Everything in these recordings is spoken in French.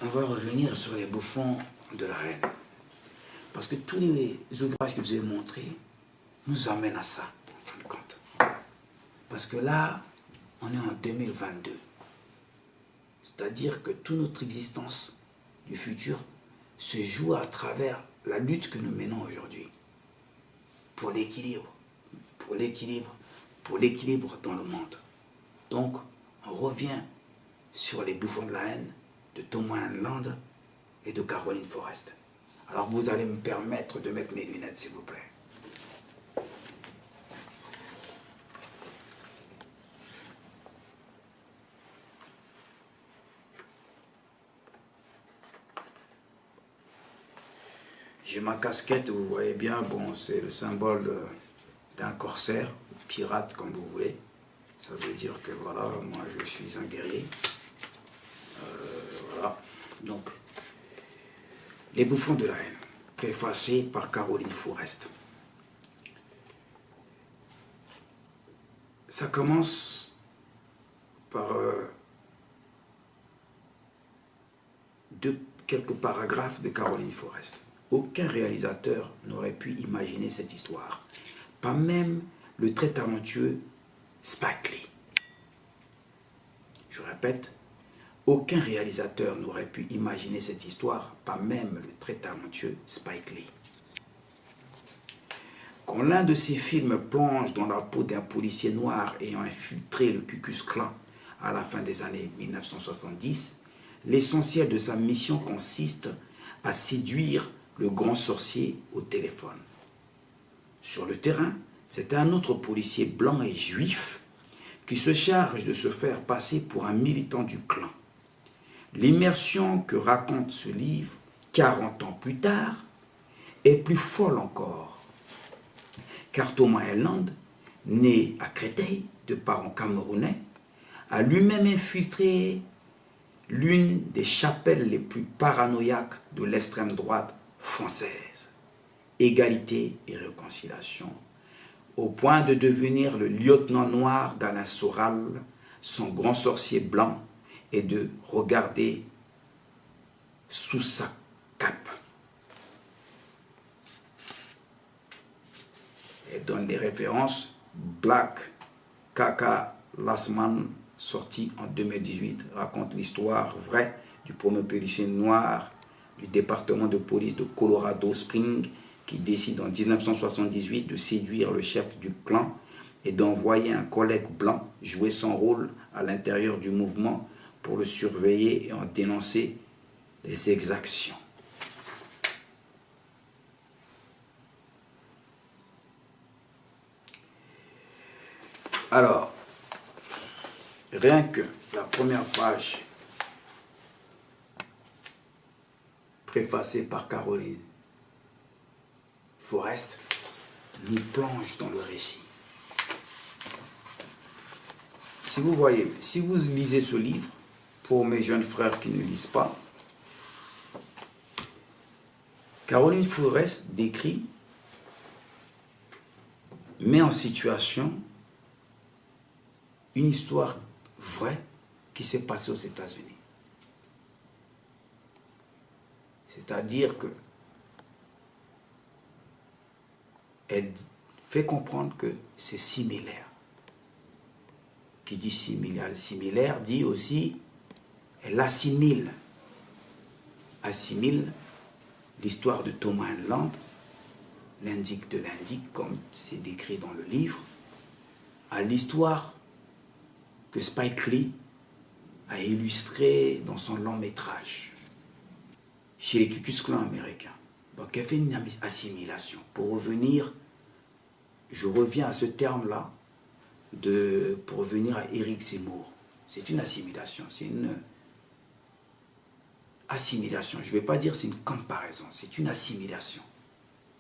on va revenir sur les bouffons de la reine. Parce que tous les ouvrages que je vous ai montrés nous amènent à ça, en fin de compte. Parce que là, on est en 2022. C'est-à-dire que toute notre existence du futur se joue à travers la lutte que nous menons aujourd'hui. Pour l'équilibre, pour l'équilibre, pour l'équilibre dans le monde. Donc, on revient sur les bouffons de la haine de Thomas Land et de Caroline Forrest. Alors vous allez me permettre de mettre mes lunettes, s'il vous plaît. J'ai ma casquette, vous voyez bien, bon, c'est le symbole d'un corsaire, pirate comme vous voulez. Ça veut dire que voilà, moi je suis un guerrier. Voilà, donc, les bouffons de la haine, préfacé par Caroline Forrest. Ça commence par quelques paragraphes de Caroline Forrest. Aucun réalisateur n'aurait pu imaginer cette histoire. Pas même le très talentueux Spike Lee. Je répète, aucun réalisateur n'aurait pu imaginer cette histoire, pas même le très talentueux Spike Lee. Quand l'un de ses films plonge dans la peau d'un policier noir ayant infiltré le Ku Klux Klan à la fin des années 1970, l'essentiel de sa mission consiste à séduire le grand sorcier au téléphone. Sur le terrain, c'est un autre policier blanc et juif qui se charge de se faire passer pour un militant du clan. L'immersion que raconte ce livre, 40 ans plus tard, est plus folle encore. Car Thomas Land, né à Créteil, de parents camerounais, a lui-même infiltré l'une des chapelles les plus paranoïaques de l'extrême droite française. Égalité et réconciliation, au point de devenir le lieutenant noir d'Alain Soral, son grand sorcier blanc, et de regarder sous sa cape. Et donne des références. Black Kaka Lasman, sorti en 2018, raconte l'histoire vraie du premier policier noir du département de police de Colorado Springs qui décide en 1978 de séduire le chef du clan et d'envoyer un collègue blanc jouer son rôle à l'intérieur du mouvement pour le surveiller et en dénoncer les exactions. Alors, rien que la première page préfacée par Caroline Forrest nous plonge dans le récit. Si vous voyez, si vous lisez ce livre, pour mes jeunes frères qui ne lisent pas, Caroline Forrest décrit, met en situation une histoire vraie qui s'est passée aux États-Unis. C'est-à-dire que elle fait comprendre que c'est similaire. Qui dit similaire dit aussi, elle assimile l'histoire de Thomas Land, l'indique de l'indique, comme c'est décrit dans le livre, à l'histoire que Spike Lee a illustrée dans son long métrage chez les Ku Klux Klan américains. Donc elle fait une assimilation. Pour revenir, je reviens à ce terme-là, pour revenir à Éric Zemmour. C'est une assimilation, c'est une assimilation. Je ne vais pas dire c'est une comparaison, c'est une assimilation.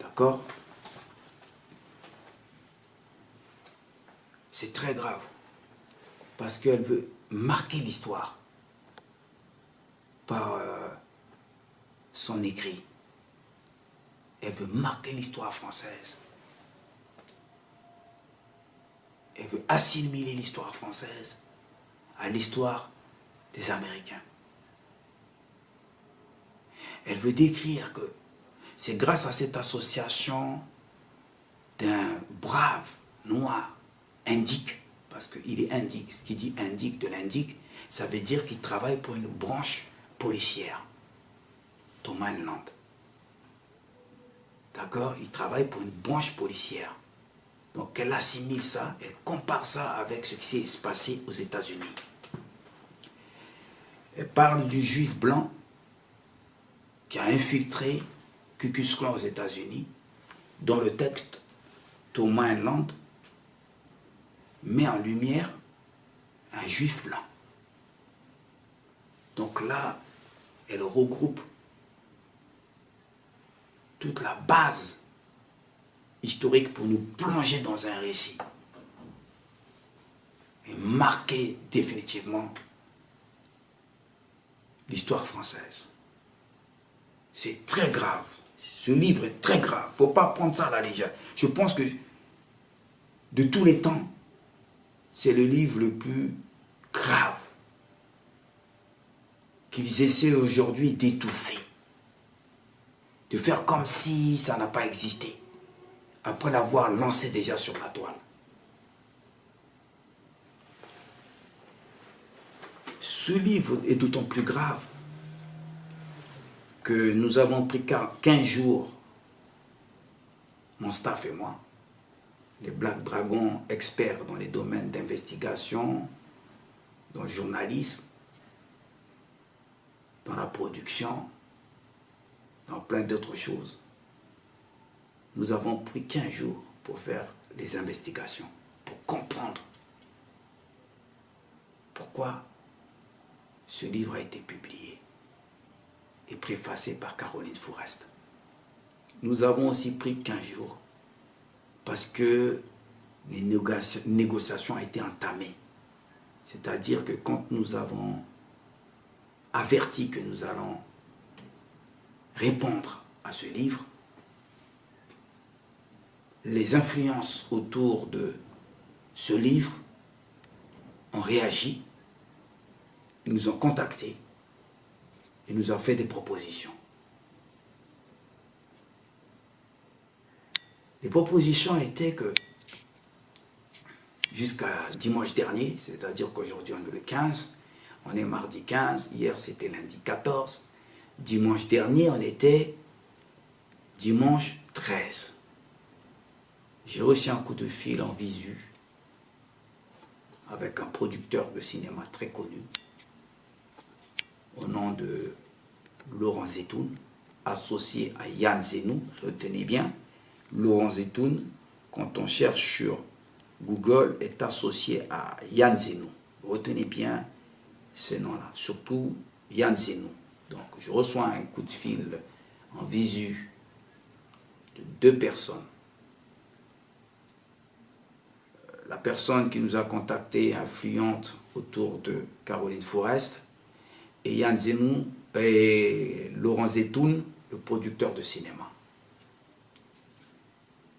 D'accord? C'est très grave. Parce qu'elle veut marquer l'histoire par son écrit. Elle veut marquer l'histoire française. Elle veut assimiler l'histoire française à l'histoire des Américains. Elle veut décrire que c'est grâce à cette association d'un brave noir indique, parce qu'il est indique, ce qui dit indique de l'indique, ça veut dire qu'il travaille pour une branche policière, Thomas Land. D'accord? Il travaille pour une branche policière. Donc elle assimile ça, elle compare ça avec ce qui s'est passé aux États-Unis. Elle parle du juif blanc qui a infiltré Ku Klux Klan aux États-Unis, dont le texte Thomas Land met en lumière un juif blanc. Donc là, elle regroupe toute la base historique pour nous plonger dans un récit et marquer définitivement l'histoire française. C'est très grave. Ce livre est très grave. Il ne faut pas prendre ça à la légère. Je pense que de tous les temps, c'est le livre le plus grave qu'ils essaient aujourd'hui d'étouffer. De faire comme si ça n'a pas existé. Après l'avoir lancé déjà sur la toile. Ce livre est d'autant plus grave que nous avons pris 15 jours, mon staff et moi, les Black Dragons experts dans les domaines d'investigation, dans le journalisme, dans la production, dans plein d'autres choses. Nous avons pris 15 jours pour faire les investigations, pour comprendre pourquoi ce livre a été publié et préfacé par Caroline Fourest. Nous avons aussi pris 15 jours parce que les négociations ont été entamées. C'est-à-dire que quand nous avons averti que nous allons répondre à ce livre, les influences autour de ce livre ont réagi, ils nous ont contactés et nous ont fait des propositions. Les propositions étaient que jusqu'à dimanche dernier, c'est-à-dire qu'aujourd'hui on est le 15, on est mardi 15, hier c'était lundi 14, dimanche dernier on était dimanche 13. J'ai reçu un coup de fil en visu avec un producteur de cinéma très connu au nom de Laurent Zetoun, associé à Yann Zenou. Retenez bien, Laurent Zetoun, quand on cherche sur Google, est associé à Yann Zenou. Retenez bien ce nom-là, surtout Yann Zenou. Donc je reçois un coup de fil en visu de 2 personnes. La personne qui nous a contacté est influente autour de Caroline Fourest et Yann Zenou et Laurent Zetoun, le producteur de cinéma.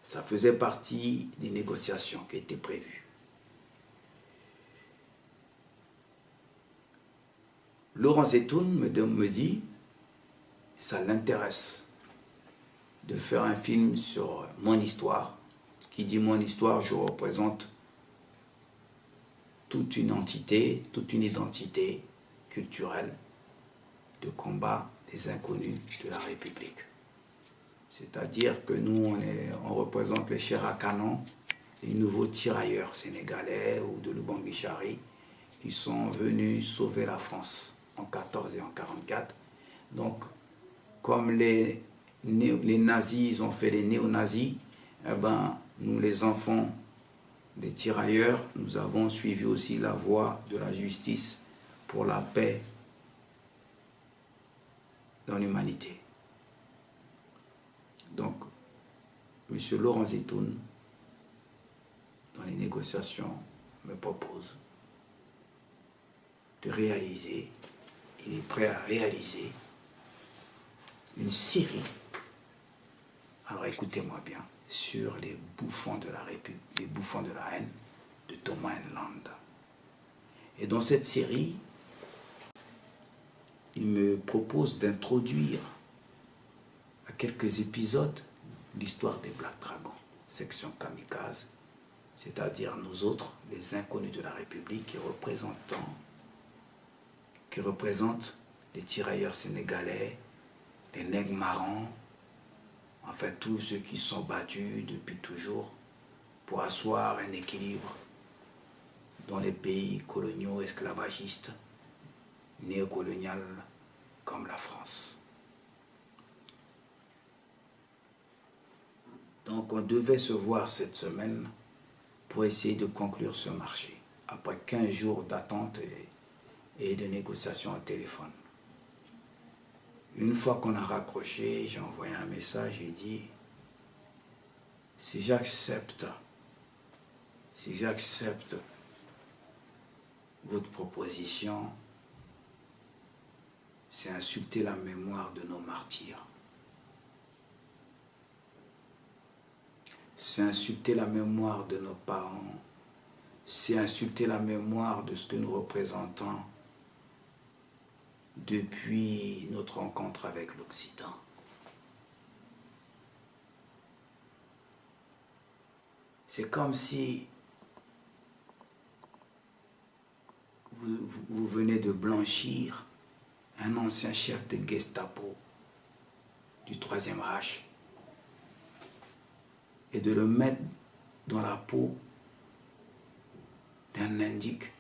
Ça faisait partie des négociations qui étaient prévues. Laurent Zetoun me dit, ça l'intéresse de faire un film sur mon histoire. Qui dit mon histoire, je représente toute une entité, toute une identité culturelle de combat des inconnus de la République. C'est-à-dire que nous, on représente les chers à canon, les nouveaux tirailleurs sénégalais ou de Lubangui-Chari qui sont venus sauver la France en 14 et en 44. Donc, comme les nazis, ils ont fait les néo-nazis, eh ben, nous, les enfants des tirailleurs, nous avons suivi aussi la voie de la justice pour la paix dans l'humanité. Donc, M. Laurent Zetoun, dans les négociations, me propose de réaliser, il est prêt à réaliser une série, alors écoutez-moi bien, sur les bouffons de la République, les bouffons de la haine de Thomas Land. Et dans cette série, il me propose d'introduire quelques épisodes de l'histoire des Black Dragons, section kamikaze, c'est-à-dire nous autres, les inconnus de la République qui représentent les tirailleurs sénégalais, les nègres marrons, enfin tous ceux qui sont battus depuis toujours pour asseoir un équilibre dans les pays coloniaux esclavagistes, néocoloniaux comme la France. Donc on devait se voir cette semaine pour essayer de conclure ce marché, après 15 jours d'attente et de négociations au téléphone. Une fois qu'on a raccroché, j'ai envoyé un message et dit « si j'accepte votre proposition, c'est insulter la mémoire de nos martyrs. C'est insulter la mémoire de nos parents. C'est insulter la mémoire de ce que nous représentons depuis notre rencontre avec l'Occident. C'est comme si vous venez de blanchir un ancien chef de Gestapo du Troisième Reich et de le mettre dans la peau d'un indique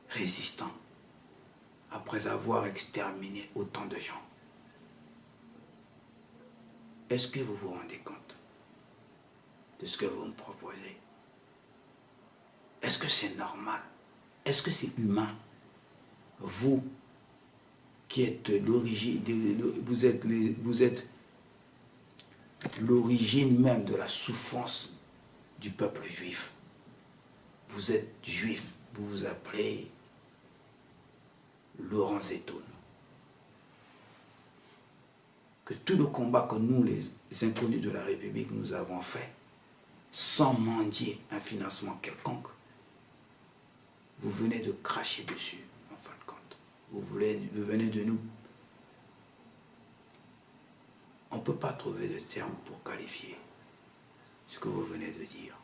résistant après avoir exterminé autant de gens. Est-ce que vous vous rendez compte de ce que vous me proposez? Est-ce que c'est normal? Est-ce que c'est humain? Vous qui êtes l'origine, vous êtes l'origine même de la souffrance du peuple juif. Vous êtes juif, vous vous appelez Laurent Zetoun. Que tout le combat que nous, les inconnus de la République, nous avons fait, sans mendier un financement quelconque, vous venez de cracher dessus, en fin de compte. Vous venez de nous... On ne peut pas trouver de terme pour qualifier ce que vous venez de dire.